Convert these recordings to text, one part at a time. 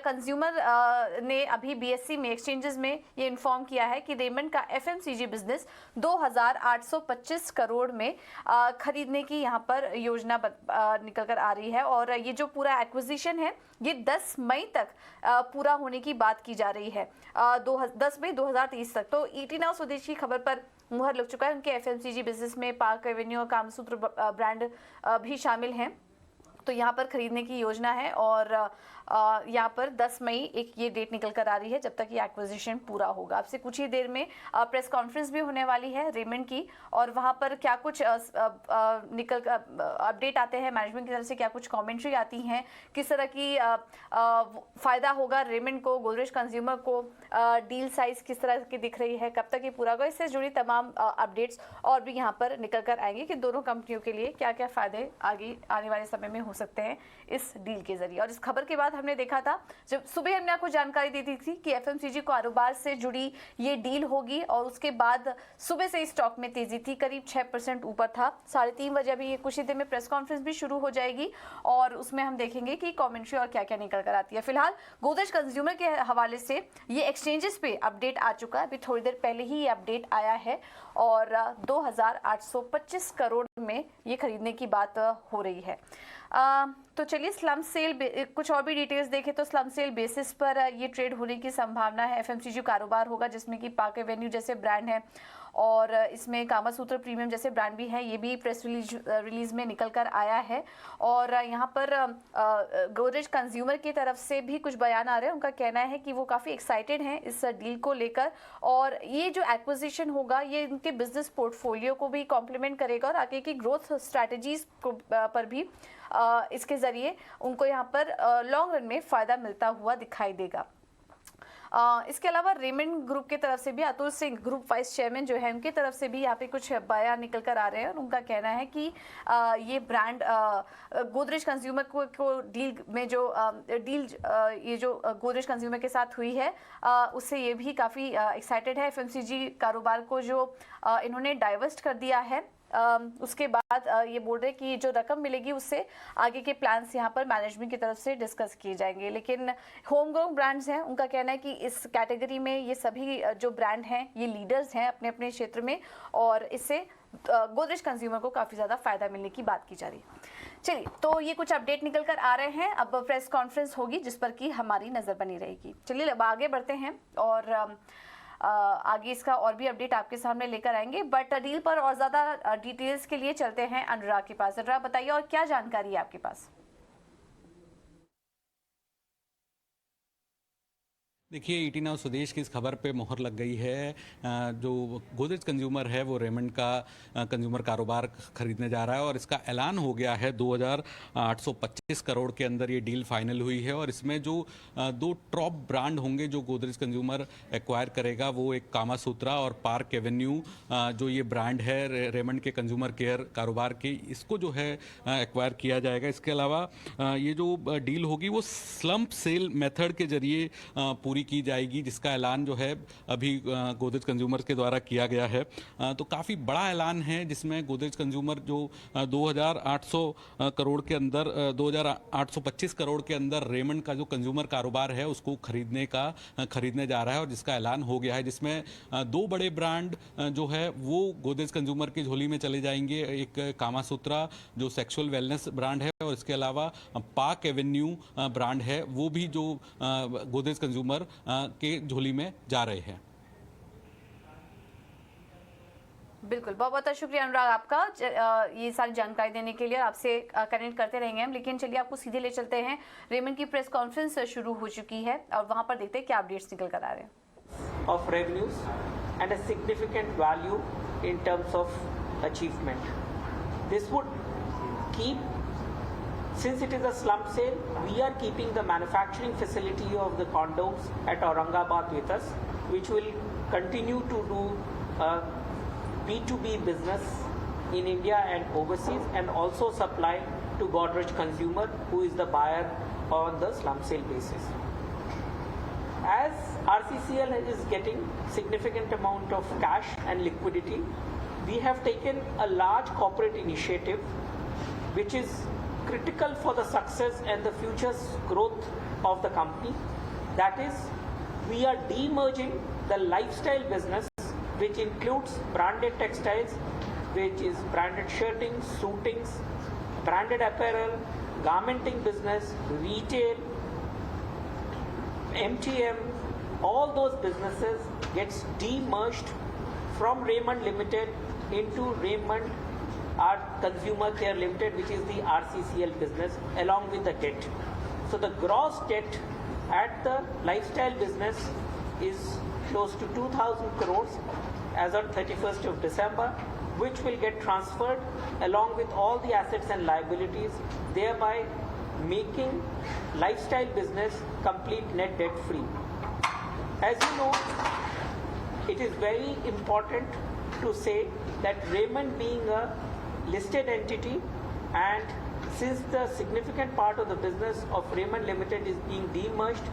Consumer ने अभी BSc में एक्सचेंजेस में ये इन्फॉर्म किया है कि रेमंड का एफएमसीजी बिजनेस 2825 करोड़ में खरीदने की यहाँ पर योजना निकल कर आ रही है। और ये जो पूरा एक्विजिशन है ये 10 मई तक पूरा होने की बात की जा रही है, 10 मई 2023 तक। तो ईटी नाउ स्वदेश की खबर पर मुहर लग चुका है। उनके एफएमसीजी बिजनेस में पार्क एवेन्यू और कामसूत्र ब्रांड भी शामिल हैं। तो यहाँ पर खरीदने की योजना है और यहाँ पर 10 मई एक ये डेट निकल कर आ रही है जब तक ये एक्विजिशन पूरा होगा। आपसे कुछ ही देर में प्रेस कॉन्फ्रेंस भी होने वाली है रेमंड की, और वहाँ पर क्या कुछ निकल अपडेट आते हैं मैनेजमेंट की तरफ से, क्या कुछ कमेंट्री आती हैं, किस तरह की फ़ायदा होगा रेमंड को, गोदरेज कंज्यूमर को, डील साइज किस तरह की दिख रही है, कब तक ये पूरा होगा, इससे जुड़ी तमाम अपडेट्स और भी यहाँ पर निकल कर आएंगे कि दोनों कंपनियों के लिए क्या क्या फ़ायदे आगे आने वाले समय में हो सकते हैं इस डील के जरिए। और इस खबर के बाद हमने देखा था, जब सुबह हमने आपको जानकारी दी थी कि एफएमसीजी कारोबार से जुड़ी ये डील होगी, और उसके बाद सुबह से स्टॉक में तेजी थी, करीब 6% ऊपर था। 3:30 बजे अभी ये कुछ ही देर में प्रेस कॉन्फ्रेंस भी शुरू हो जाएगी और उसमें हम देखेंगे कि कमेंट्री और क्या क्या निकल कर आती है। फिलहाल गोदरेज कंज्यूमर के हवाले से ये एक्सचेंजेस पे अपडेट आ चुका है, अभी थोड़ी देर पहले ही ये अपडेट आया है और 2825 करोड़ में ये खरीदने की बात हो रही है। तो चलिए स्लम सेल कुछ और भी डिटेल्स देखें तो स्लम सेल बेसिस पर ये ट्रेड होने की संभावना है। एफएमसीजी कारोबार होगा जिसमें कि पार्क एवेन्यू जैसे ब्रांड है और इसमें कामासूत्र प्रीमियम जैसे ब्रांड भी है, ये भी प्रेस रिलीज में निकल कर आया है। और यहाँ पर गोदरेज कंज्यूमर की तरफ से भी कुछ बयान आ रहे हैं। उनका कहना है कि वो काफ़ी एक्साइटेड हैं इस डील को लेकर, और ये जो एक्विजिशन होगा ये उनके बिजनेस पोर्टफोलियो को भी कॉम्प्लीमेंट करेगा और आगे की ग्रोथ स्ट्रैटेजीज पर भी इसके ज़रिए उनको यहाँ पर लॉन्ग रन में फ़ायदा मिलता हुआ दिखाई देगा। इसके अलावा रेमंड ग्रुप की तरफ से भी Atul Singh group vice chairman जो है उनकी तरफ से भी यहाँ पे कुछ बयान निकल कर आ रहे हैं और उनका कहना है कि ये ब्रांड गोदरेज कंज्यूमर को डील में जो डील ये जो गोदरेज कंज्यूमर के साथ हुई है उससे ये भी काफ़ी एक्साइटेड है। एफएमसीजी कारोबार को जो इन्होंने डाइवर्स्ट कर दिया है उसके बाद ये बोल रहे कि जो रकम मिलेगी उससे आगे के प्लान्स यहाँ पर मैनेजमेंट की तरफ से डिस्कस किए जाएंगे। लेकिन होम ग्रोन ब्रांड्स हैं, उनका कहना है कि इस कैटेगरी में ये सभी जो ब्रांड हैं ये लीडर्स हैं अपने अपने क्षेत्र में और इससे गोदरेज कंज्यूमर को काफ़ी ज़्यादा फायदा मिलने की बात की जा रही है। चलिए, तो ये कुछ अपडेट निकल कर आ रहे हैं। अब प्रेस कॉन्फ्रेंस होगी जिस पर कि हमारी नज़र बनी रहेगी। चलिए अब आगे बढ़ते हैं और आगे इसका और भी अपडेट आपके सामने लेकर आएंगे, बट डील पर और ज़्यादा डिटेल्स के लिए चलते हैं अनुराग के पास। अनुराग बताइए और क्या जानकारी है आपके पास? देखिए, ईटी नाउ स्वदेश की इस खबर पे मोहर लग गई है। जो गोदरेज कंज्यूमर है वो रेमंड का कंज्यूमर कारोबार खरीदने जा रहा है और इसका ऐलान हो गया है। 2825 करोड़ के अंदर ये डील फाइनल हुई है और इसमें जो दो टॉप ब्रांड होंगे जो गोदरेज कंज्यूमर एक्वायर करेगा वो एक कामासूत्रा और पार्क एवेन्यू जो ये ब्रांड है रेमंड के कंज्यूमर केयर कारोबार के, इसको जो है एक्वायर किया जाएगा। इसके अलावा ये जो डील होगी वो स्लम्प सेल मेथड के जरिए पूरी की जाएगी, जिसका ऐलान जो है अभी गोदरेज कंज्यूमर के द्वारा किया गया है। तो काफ़ी बड़ा ऐलान है जिसमें गोदरेज कंज्यूमर जो 2800 करोड़ के अंदर 2825 करोड़ के अंदर रेमंड का जो कंज्यूमर कारोबार है उसको खरीदने जा रहा है और जिसका ऐलान हो गया है, जिसमें दो बड़े ब्रांड जो है वो गोदरेज कंज्यूमर की झोली में चले जाएंगे। एक कामासूत्रा जो सेक्सुअल वेलनेस ब्रांड है और इसके अलावा पार्क एवेन्यू ब्रांड है वो भी जो गोदरेज कंज्यूमर के झोली में जा रहे हैं। बिल्कुल, बहुत बहुत शुक्रिया अनुराग आपका ये सारी जानकारी देने के लिए। आपसे कनेक्ट करते रहेंगे हम, लेकिन चलिए आपको सीधे ले चलते हैं। रेमंड की प्रेस कॉन्फ्रेंस शुरू हो चुकी है और वहां पर देखते हैं क्या अपडेट्स निकल कर आ रहे हैं। Of revenues and a significant value in terms of achievement, this would keep, since it is a slump sale, we are keeping the manufacturing facility of the condoms at Aurangabad with us, which will continue to do B2B business in India and overseas, and also supply to Godrej Consumer, who is the buyer on the slump sale basis. As RCCL is getting significant amount of cash and liquidity, we have taken a large corporate initiative which is critical for the success and the future growth of the company. That is, we are demerging the lifestyle business, which includes branded textiles, which is branded shirting, suitings, branded apparel, garmenting business, retail, MTM, all those businesses gets demerged from Raymond Limited into Raymond our Consumer Care Limited, which is the RCCL business, along with the debt. So the gross debt at the lifestyle business is close to 2,000 crores as on 31st of December, which will get transferred along with all the assets and liabilities, thereby making lifestyle business complete net debt free. As you know, it is very important to say that Raymond being a listed entity, and since the significant part of the business of Raymond Limited is being demerged,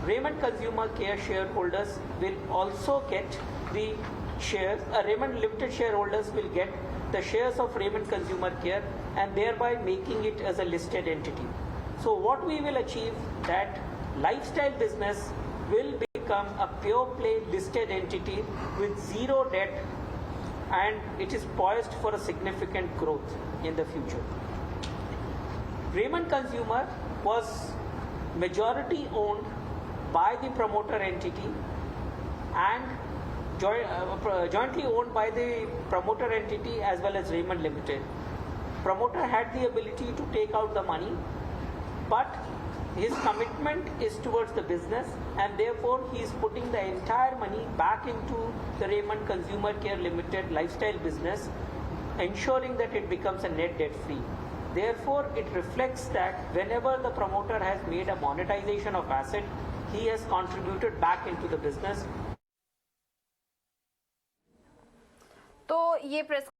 Raymond Consumer Care shareholders will also get the shares, Raymond Limited shareholders will get the shares of Raymond Consumer Care, and thereby making it as a listed entity. So what we will achieve, that lifestyle business will become a pure play listed entity with zero debt, and it is poised for a significant growth in the future. Raymond Consumer was majority owned by the promoter entity and jointly owned by the promoter entity as well as Raymond Limited. Promoter had the ability to take out the money, but his commitment is towards the business, and therefore he is putting the entire money back into the Raymond Consumer Care Limited lifestyle business, ensuring that it becomes a net debt free. Therefore, it reflects that whenever the promoter has made a monetization of asset, he has contributed back into the business. तो ये press